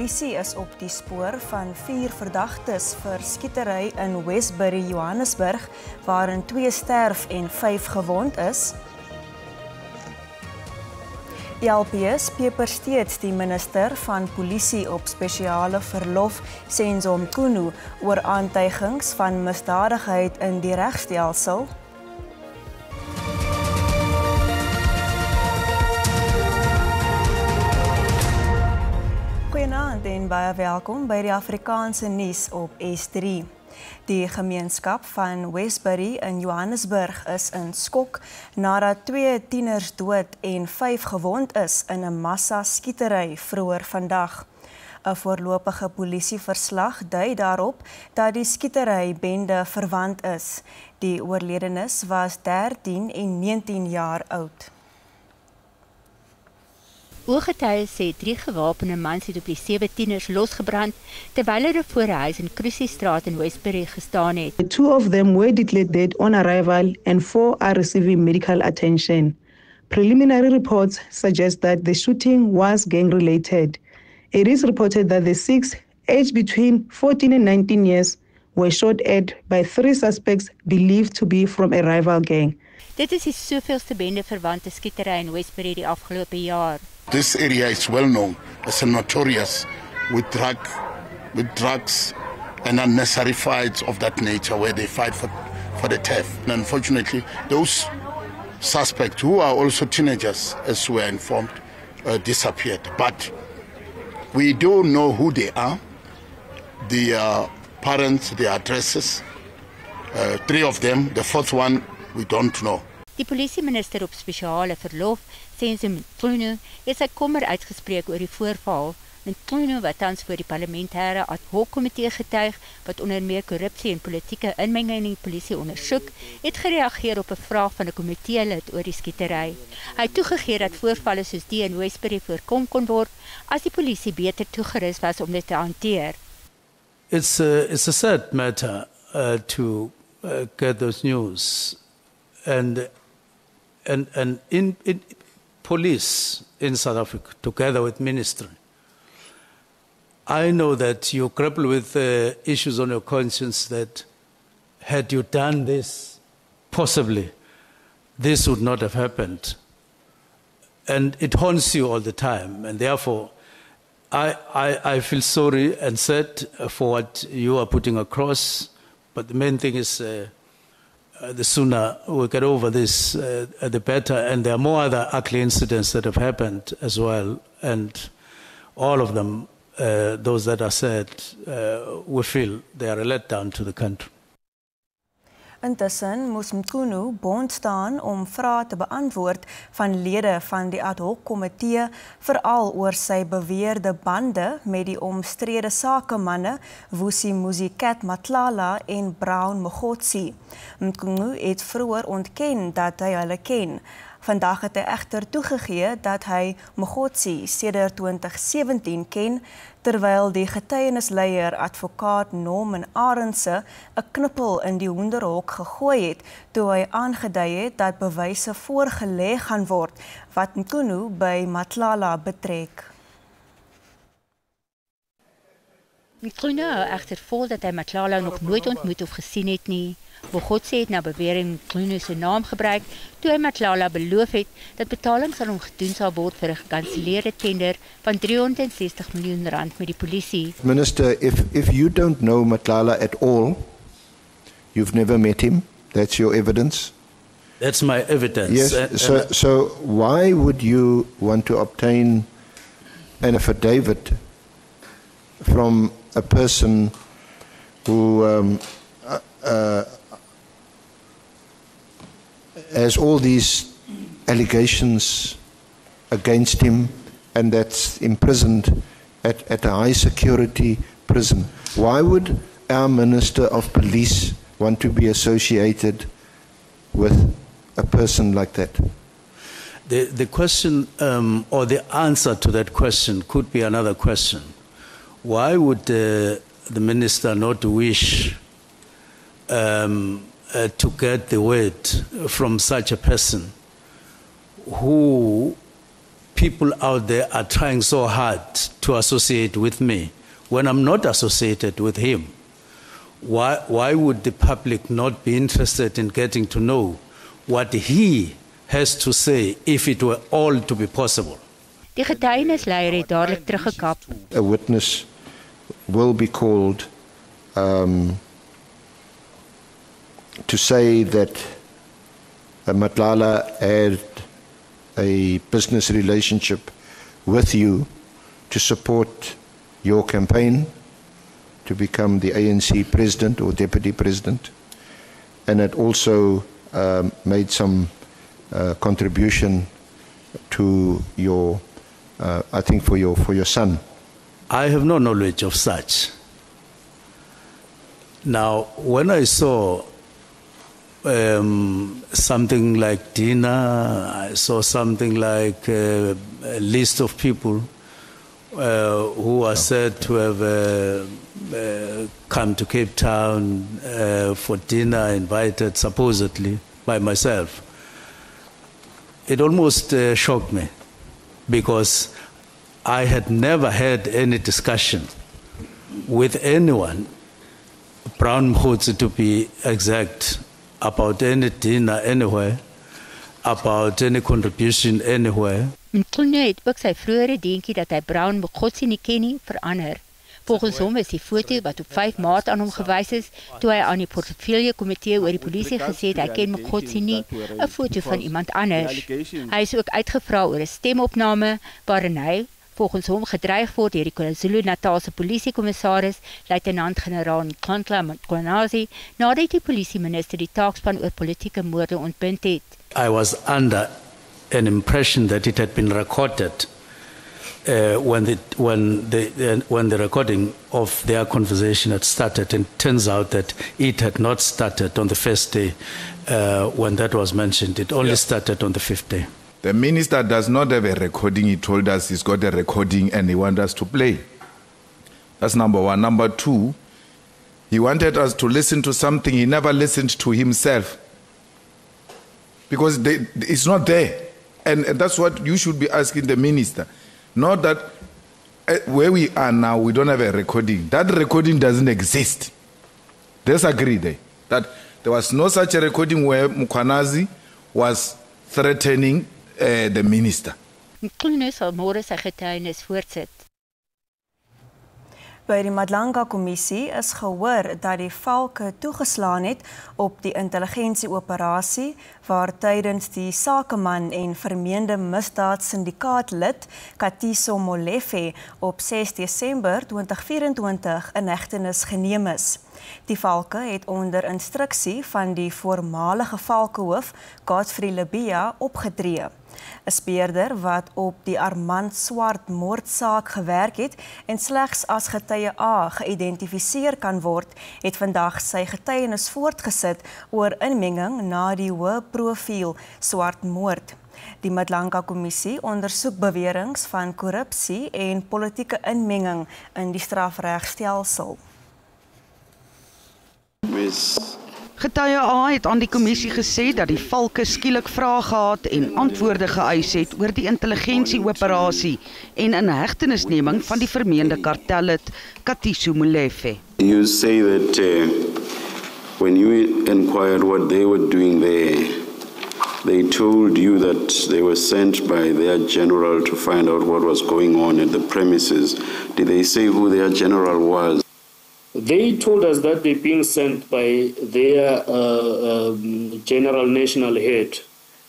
polisie is op die spoor van 4 verdagtes vir skietery in Westbury, Johannesburg, waarin 2 sterf en 5 gewond is. ELPS peper steeds die minister van polisie op spesiale verlof, Senzo Mchunu, oor aantuigings van misdadigheid in die regstelsel. Goeienaand en baie welkom by die Afrikaanse nuus op S3. Die gemeenskap van Westbury in Johannesburg is in skok nadat 2 tieners dood en 5 gewond is in 'n massa-skietery vroeër vandag. 'n Voorlopige polisieverslag dui daarop dat die skietery-bende verwant is. Die oorledenes was 13 en 19 jaar oud. Ooggetuies sê 3 gewapende mans het op die 7 tieners losgebrand terwyl hulle voor 'n huis in Kruisiestraat in Westbury gestaan het. 2 of them were declared dead on arrival and 4 are receiving medical attention. Preliminary reports suggest that the shooting was gang-related. It is reported that the 6, aged between 14 and 19 years, were shot at by 3 suspects believed to be from a rival gang. Dit is die soveelste bende verwante skietery in Westbury die afgelope jaar. This area is well known as notorious with drugs and unnecessary fights of that nature where they fight for the theft. And unfortunately, those suspects, who are also teenagers, as we are informed, disappeared. But we do know who they are, their parents, their addresses. 3 of them, the 4th one, we don't know. Die polisieminister op spesiale verlof, Senzo Mchunu, het sy kommer uitgespreek oor die voorval. Mchunu, wat tans voor die parlementêre ad hoc komitee getuig, wat onder meer korrupsie en politieke inmenging in die polisie ondersoek, het gereageer op 'n vraag van 'n komiteelid oor die skietery. Hy het toegegee dat voorvalle soos die in Westbury voorkom kon word, as die polisie beter toegerus was om dit te hanteer. It's a sad matter to get those news. And in police in South Africa, together with ministry, I know that you grapple with issues on your conscience that had you done this, possibly this would not have happened. And it haunts you all the time. And therefore, I feel sorry and sad for what you are putting across. But the main thing is the sooner we get over this, the better. And there are more other ugly incidents that have happened as well. And all of them, those that are said, we feel they are a letdown to the country. Intussen moes Mchunu bond staan om vrae te beantwoord van lede van die ad hoc komitee, veral oor sy beweerde bande met die omstrede sakemanne Vusi Muzikat Matlala en Brown Mogotsi. Mchunu het vroeër ontken dat hy hulle ken. Vandag het hy egter toegegee dat hy Mogotsi sedert 2017 ken, terwyl die getuienisleier advokaat Norman Arendse 'n knippel in die hoenderhok gegooi het toe hy aangedui het dat bewyse voorgelê gaan word wat Mchunu by Matlala betrek. Mchunu hou egter vol dat hy Matlala nog nooit ontmoet of gesien het nie. Mogotsi het na bewering Mchunu se naam gebruik toe hy Matlala beloof het dat betalings aan hom gedoen sal word vir 'n gekanselleerde tender van 360 miljoen rand met die polisie. Minister, if you don't know Matlala at all, you've never met him, that's your evidence? That's my evidence. Yes, so why would you want to obtain an affidavit from a person who has all these allegations against him and that's imprisoned at a high security prison? Why would our Minister of Police want to be associated with a person like that? The question or the answer to that question could be another question. Why would the minister not wish to get the word from such a person who people out there are trying so hard to associate with me when I'm not associated with him? Why would the public not be interested in getting to know what he has to say if it were all to be possible? Die getuienisleier het dadelik teruggekap. A witness will be called to say that Matlala had a business relationship with you to support your campaign to become the ANC president or deputy president, and it also made some contribution to your, I think, for your son. I have no knowledge of such. Now, when I saw something like dinner, I saw something like a list of people who are said to have come to Cape Town for dinner, invited supposedly by myself. It almost shocked me because I had never had any discussion with anyone, Brown Mkhotsi to be exact, about any dinner anywhere, about any contribution anywhere. Mthunu het ook sy vroeëre deentjie dat hy Brown Mkhotsi nie ken nie verander. Volgens hom is die foto wat op 5 Maart aan hom gewys is, toe hy aan die portefeulje komitee oor die polisie gesê het hy ken Mkhotsi nie, 'n foto van iemand anders. Hy is ook uitgevra oor 'n stemopname waarin hy volgens hom gedreig word deur die KwaZulu-Natalse polisiekommissaris, luitenant-generaal Nkandla Mkhwanazi, nadat die polisieminister die taakspan oor politieke moorde ontbind het. I was under an impression that it had been recorded when the recording of their conversation had started, and it turns out that it had not started on the first day when that was mentioned. It only started on the 5th day. The minister does not have a recording. He told us he's got a recording and he wants us to play. That's number one. Number two, he wanted us to listen to something he never listened to himself because it's not there. And that's what you should be asking the minister. Not that where we are now, we don't have a recording. That recording doesn't exist. Let's agree there that there was no such a recording where Mkhwanazi was threatening the minister. Mkhunu sal môre sy getuienis voortsit. By die Madlanga-kommissie is gehoor dat die valke toegeslaan het op die intelligensieoperasie waar tydens die sakeman en vermeende misdaadsyndikaatlid Katiso Molefe op 6 Desember 2024 in hegtenis geneem is. Die valke het onder instruksie van die voormalige valkehoof Godfrey Lebia opgetree. 'n Speurder wat op die Armand Swart moordsaak gewerk het en slegs as getuie A geïdentifiseer kan word, het vandag sy getuienis voortgesit oor inmenging na die hoë profiel Swart moord. Die Madlanga-kommissie ondersoek beweringe van korrupsie en politieke inmenging in die strafregstelsel. Getuie A het aan die kommissie gesê dat die valke skielik vrae gehad en antwoorde geëis het oor die intelligensieoperasie en inhegtenisneming van die vermeende kartellid Katiso Molefe. You say that when you inquired what they were doing there, they told you that they were sent by their general to find out what was going on at the premises. Did they say who their general was? They told us that they're being sent by their general national head,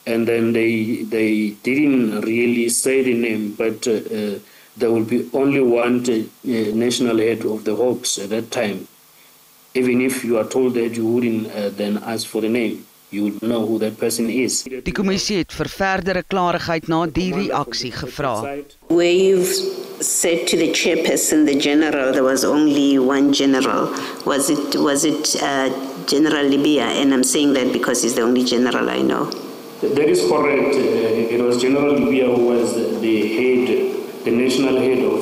and then they didn't really say the name, but there will be only one national head of the Hawks at that time. Even if you are told that, you wouldn't then ask for the name. You would know who that person is. Die kommissie het vir verdere klarigheid na die reaksie gevra. Where you've said to the chairperson, the general, there was only one general. Was it General Libya? And I'm saying that because he's the only general I know. That is correct. It was General Libya who was the national head of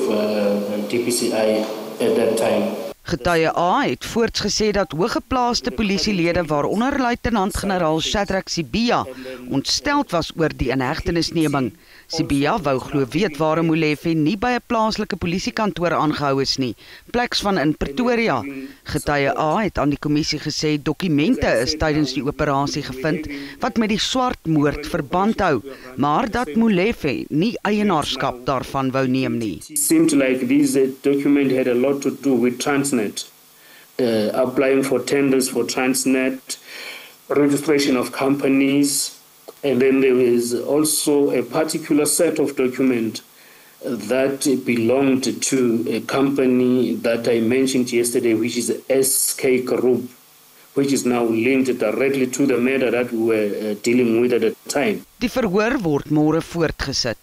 TPCI at that time. Getuie A het voorts gesê dat hoëgeplaaste polisielede waaronder luitenant-generaal Shadrack Sibia ontsteld was oor die inhegtenisneming. Sibia wou glo weet waarom Molefe nie by 'n plaaslike polisiekantoor aangehou is nie, pleks van in Pretoria. Getuie A het aan die kommissie gesê dokumente is tydens die operasie gevind wat met die Swartmoord verband hou, maar dat Molefe nie eienaarskap daarvan wou neem nie. It seemed like this document had a lot to do with Transnet, applying for tenders for Transnet, registration of companies, and then there is also a particular set of document that belonged to a company that I mentioned yesterday, which is SK Group, which is now linked directly to the matter that we were dealing with at the time. Die verhoor word môre voortgesit.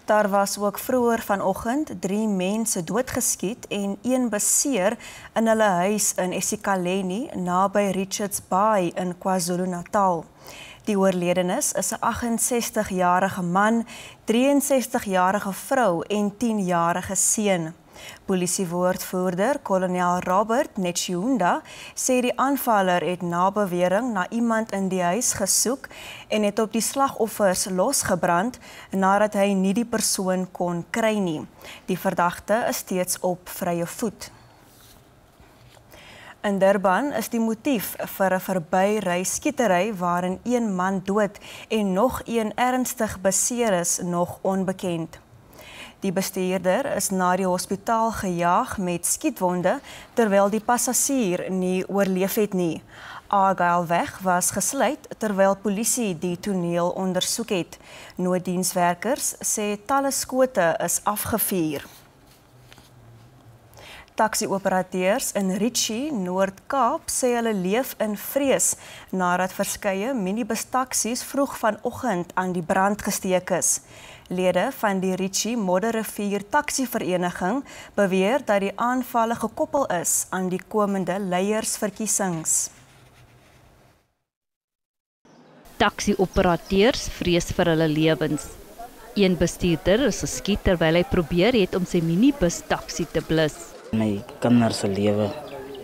Daar was ook vroeër vanoggend 3 mense doodgeskiet en 1 beseer in hulle huis in eSikaleni naby Richards Bay in KwaZulu-Natal. Die oorledenes is 'n 68-jarige man, 63-jarige vrou en 10-jarige seun. Polisiewoordvoerder kolonel Robert Netshiunda sê die aanvaller het na bewering na iemand in die huis gesoek en het op die slagoffers losgebrand nadat hy nie die persoon kon kry nie. Die verdagte is steeds op vrye voet. In Durban is die motief vir 'n verbyry skietery waarin 1 man dood en nog 1 ernstig beseer is nog onbekend. Die bestuurder is na die hospitaal gejaag met skietwonde terwyl die passasier nie oorleef het nie. Argyleweg was gesluit terwyl polisie die toneel ondersoek het. Nooddienswerkers sê talle skote is afgevuur. Taxi-operateurs in Richie, Noord-Kaap sê hulle leef in vrees nadat verskeie minibus-taksies vroeg vanoggend aan die brand gesteek is. Lede van die Richie Modderrivier Taxi-vereniging beweer dat die aanvalle gekoppel is aan die komende leiersverkiesings. Taxi-operateurs vrees vir hulle lewens. Een bestuurder is geskiet terwyl hy probeer het om sy minibus-taxi te blus. My kinders se lewe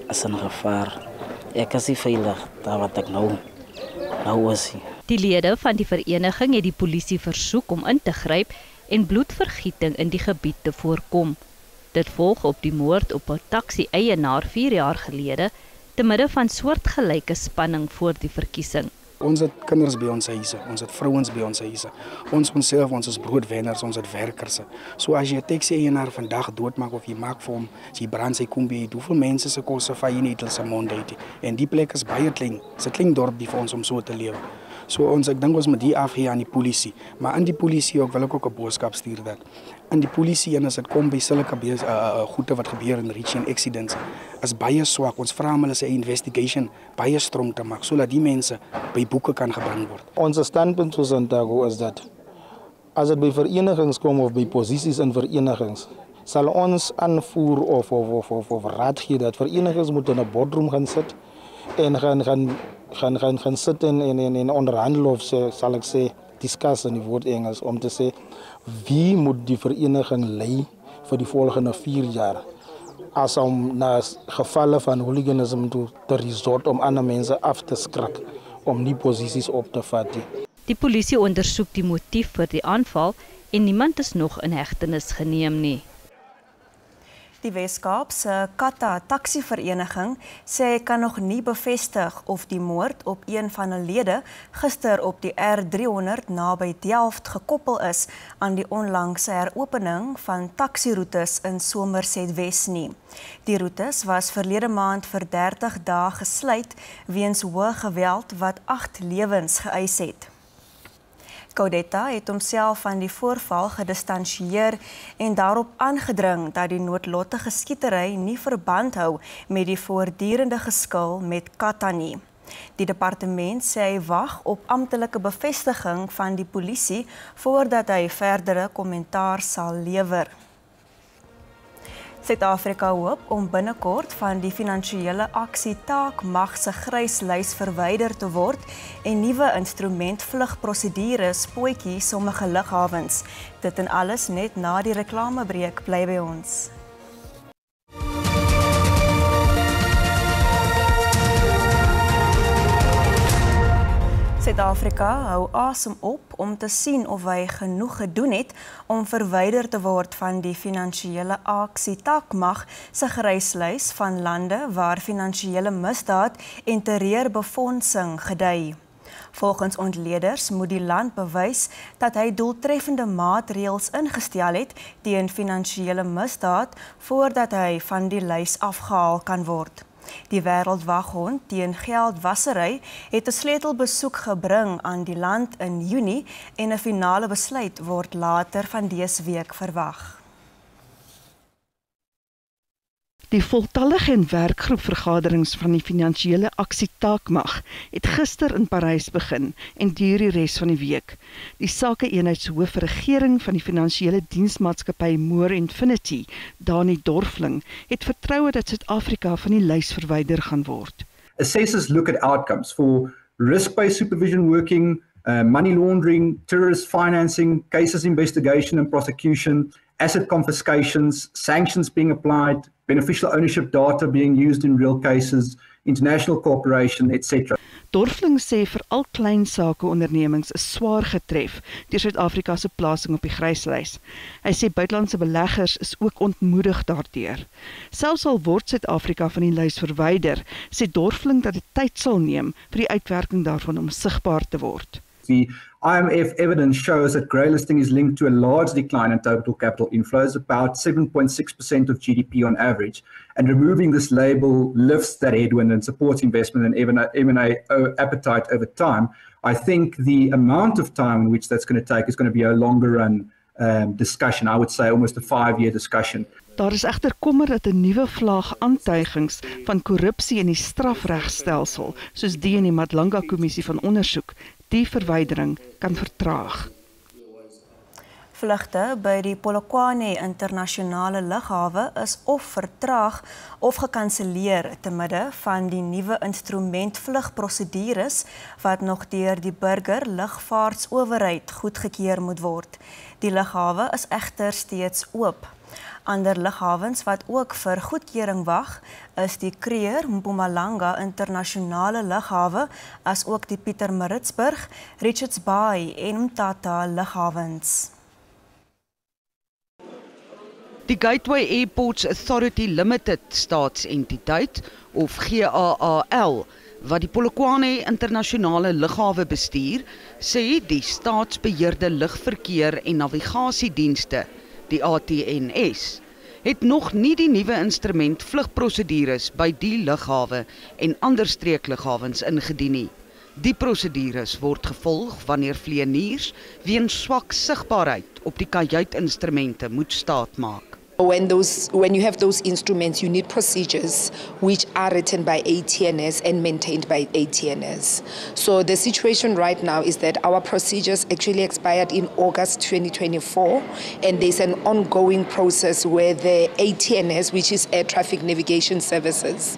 is in gevaar. Ek is nie veilig daar wat ek nou is. Die lede van die vereniging het die polisie versoek om in te gryp en bloedvergieting in die gebied te voorkom. Dit volg op die moord op 'n taxi-eienaar 4 jaar gelede te midde van soortgelyke spanning voor die verkiesing. Ons het kinders by ons huise, ons het vrouens by ons huise. Ons is broodwenners, ons het werkers. So as jy 'n taxi-eienaar vandag doodmaak of jy maak vir hom, as jy brand sy kombi, hoeveel mense se kos vat jy net se mond uit. En die plek is baie klein. Dit is 'n klein dorpie vir ons om so te lewe. So ek dink ons moet die afgee aan die polisie. Maar in die polisie wil ek ook 'n boodskap stuur dat in die polisie en as dit kom by sulke goede wat gebeur in Richie en accidents is baie swak. Ons vra hulle 'n investigation baie strong te maak sodat die mense by boeke kan gebring word. Ons standpunt soos Santago is dat as dit by verenigings kom of by posisies in verenigings, sal ons aanvoer of raad gee dat verenigings moet in 'n boardroom gaan sit en gaan sit en onderhandel of sal ek sê discuss in die woord Engels om te sê wie moet die vereniging lei vir die volgende 4 jaar as om na gevalle van hooliganisme te resort om ander mense af te skrik om nie posisies op te vat. Die polisie ondersoek die motief vir die aanval en niemand is nog in hegtenis geneem nie. Die Weskaap se Kata Taxi-vereniging sê hy kan nog nie bevestig of die moord op een van hulle lede gister op die R300 naby Delft gekoppel is aan die onlangse heropening van taksiroetes in Somerset Wes nie. Die roetes was verlede maand vir 30 dae gesluit weens hoë geweld wat 8 lewens geëis het. Caudetta het homself van die voorval gedistansieer en daarop aangedring dat die noodlottige skietery nie verband hou met die voortdurende geskil met Kata nie. Die departement sê hy wag op amptelike bevestiging van die polisie voordat hy verdere kommentaar sal lewer. Suid-Afrika hoop om binnekort van die finansiële aksie taakmag se gryslys verwyder te word en nuwe instrument vlugprosedures potjie sommige lughawens. Dit en alles net na die reklamebreek, bly by ons. Suid-Afrika hou asem op om te sien of hy genoeg gedoen het om verwyder te word van die finansiële aksietakmag se gryslys van lande waar finansiële misdaad en terreurbefondsing gedui. Volgens ontleeders moet die land bewys dat hy doeltreffende maatreëls ingestel het teen finansiële misdaad voordat hy van die lys afgehaal kan word. Die Wêreldwaghond teen geldwassery het 'n sleutelbesoek gebring aan die land in Junie en 'n finale besluit word later van dese week verwag. Die voltallige en werkgroepvergaderings van die finansiële aksietakmag het gister in Parys begin en duur die res van die week. Die sakeeenheidshoof vir regering van die finansiële diensmaatskappy Moore Infinity, Dani Dorfling, het vertroue dat Suid-Afrika van die lys verwyder gaan word. Assessors look at outcomes for risk-based supervision working, money laundering, terrorist financing, cases investigation and prosecution, asset confiscations, sanctions being applied, beneficial ownership data being used in real cases, international cooperation, etc. Dorfling sê veral klein sakeondernemings is swaar getref deur Suid-Afrika se plasing op die gryslys. Hy sê buitelandse beleggers is ook ontmoedig daardeur. Selfs al word Suid-Afrika van die lys verwyder, sê Dorfling dat dit tyd sal neem vir die uitwerking daarvan om sigbaar te word. The IMF evidence shows that grey listing is linked to a large decline in total capital inflows, about 7.6% of GDP on average, and removing this label lifts that headwind and supports investment and M&A appetite over time. I think the amount of time in which that's going to take is going to be a longer run discussion. I would say almost a 5-year discussion. Daar is egter kommer dat 'n nuwe vlaag aantuigings van korrupsie in die strafregstelsel, soos die in die Madlanga-kommissie van ondersoek, die verwydering kan vertraag. Vlugte by die Polokwane internasionale lughawe is of vertraag of gekanselleer te midde van die nuwe instrument vlugprosedures wat nog deur die burger lugvaartsowerheid goedgekeur moet word. Die lughawe is egter steeds oop. Ander lughawens wat ook vir goedkeuring wag, is die Kruger Mpumalanga internasionale lughawe, as ook die Pietermaritzburg, Richards Bay en Mthatha lughawens. Die Gateway Airports Authority Limited staatsentiteit, of GAAL, wat die Polokwane internasionale lughawe bestuur, sê die staatsbeheerde lugverkeer en navigasiedienste, die ATNS, het nog nie die nuwe instrument vlugprosedures by die lughawe en ander streeklughawens ingedien nie. Die prosedures word gevolg wanneer vlieëniers weens swak sigbaarheid op die kajuitinstrumente moet staatmaak. When you have those instruments, you need procedures which are written by ATNS and maintained by ATNS. So the situation right now is that our procedures actually expired in August 2024, and there's an ongoing process where the ATNS, which is Air Traffic Navigation Services,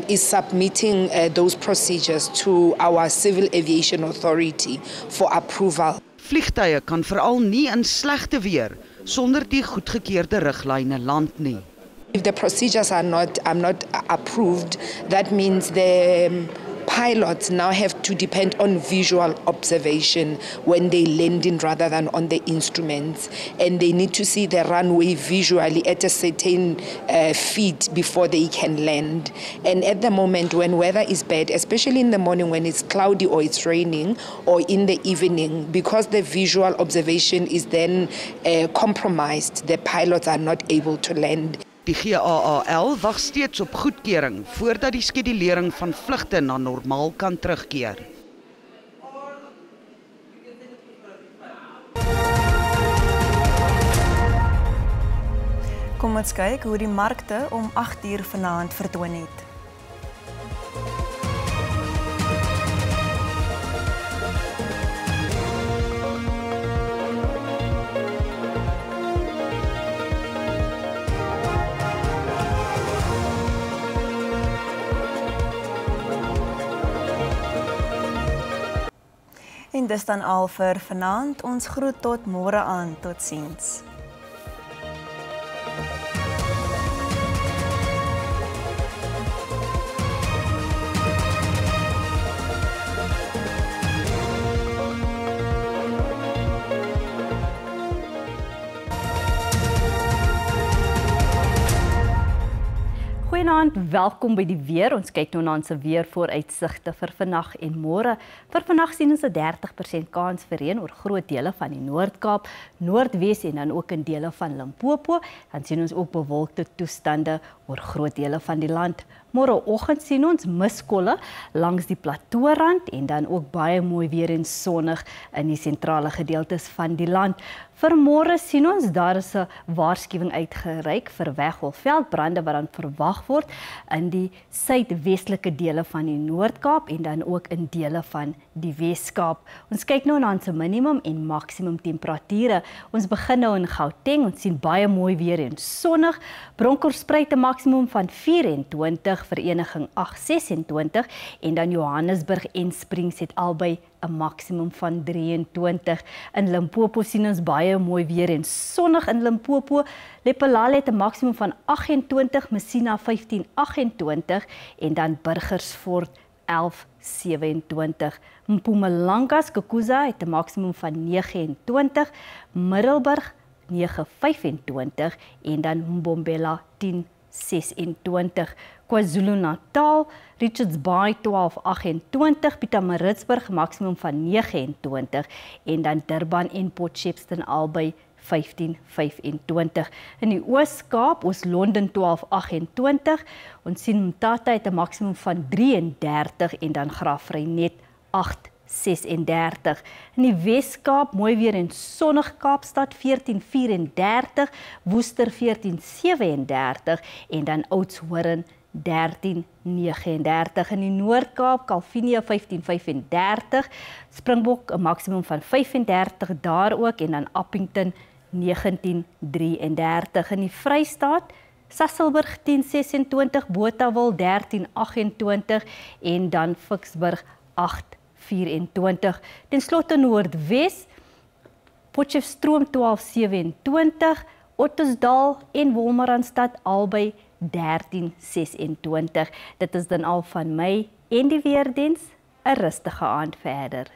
is submitting those procedures to our Civil Aviation Authority for approval. Vliegtuie kan veral nie in slegte weer sonder die goedgekeurde riglyne land nie. If the procedures are not approved, that means the pilots now have to depend on visual observation when they land in rather than on the instruments, and they need to see the runway visually at a certain feet before they can land. And at the moment when weather is bad, especially in the morning when it's cloudy or it's raining, or in the evening, because the visual observation is then compromised, the pilots are not able to land. Die GAAL wag steeds op goedkeuring voordat die skedulering van vlugte na normaal kan terugkeer. Kom ons kyk hoe die markte om 8:00 vanaand vertoon het. En dis dan al vir vanaand. Ons groet tot môre aan. Totsiens. Goeienaand, welkom by die weer. Ons kyk nou na ons weervooruitsigte vir vandag en môre. Vir vandag sien ons 'n 30% kans vir reën oor groot dele van die Noord-Kaap, Noordwes en dan ook in dele van Limpopo. Dan sien ons ook bewolkte toestande oor groot dele van die land. Môreoggend sien ons miskolle langs die plateaurand en dan ook baie mooi weer en sonnig in die sentrale gedeeltes van die land. Vir môre sien ons daar is 'n waarskuwing uitgereik vir weggolfveldbrande wat dan verwag word in die suidwestelike dele van die Noord-Kaap en dan ook in dele van die Wes-Kaap. Ons kyk nou na ons minimum en maksimum temperature. Ons begin nou in Gauteng. Ons sien baie mooi weer en sonnig. Bronkhorstspruit 'n maksimum van 24, Vereniging 26 en dan Johannesburg en Springs het albei 'n maksimum van 23. In Limpopo sien ons baie mooi weer en sonnig in Limpopo. Lephalale het 'n maksimum van 28, Messina 15-28 en dan Burgersfort 11-27. Mpumalanga, Skukuza het 'n maksimum van 29, Middelburg 9-25 en dan Mbombela 10-26. KwaZulu-Natal, Richards Bay 12-28, Pietermaritzburg maksimum van 29 en dan Durban en Port Shepstone albei 15-25. In die Oos-Kaap, Oos-London 12-28, ons sien Mthatha het 'n maksimum van 33 en dan Graafrenet 8-36. In die Wes-Kaap, mooi weer en sonnig Kaapstad 14-34, Woester 14-37 en dan Oudtshoorn 13-39. In die Noord-Kaap, Kalvinia 15-35, Springbok 'n maksimum van 35 daar ook en dan Appington 19-33. In die Vrystaat, Sasolburg 10-26, Botawil 13-28 en dan Ficksburg 8-24. Ten slotte Noordwes, Potchefstroom 12-27, Ottosdal en Wolmaranstad albei 13-26. Dit is dan al van my en die weerdiens. 'n rustige aand verder.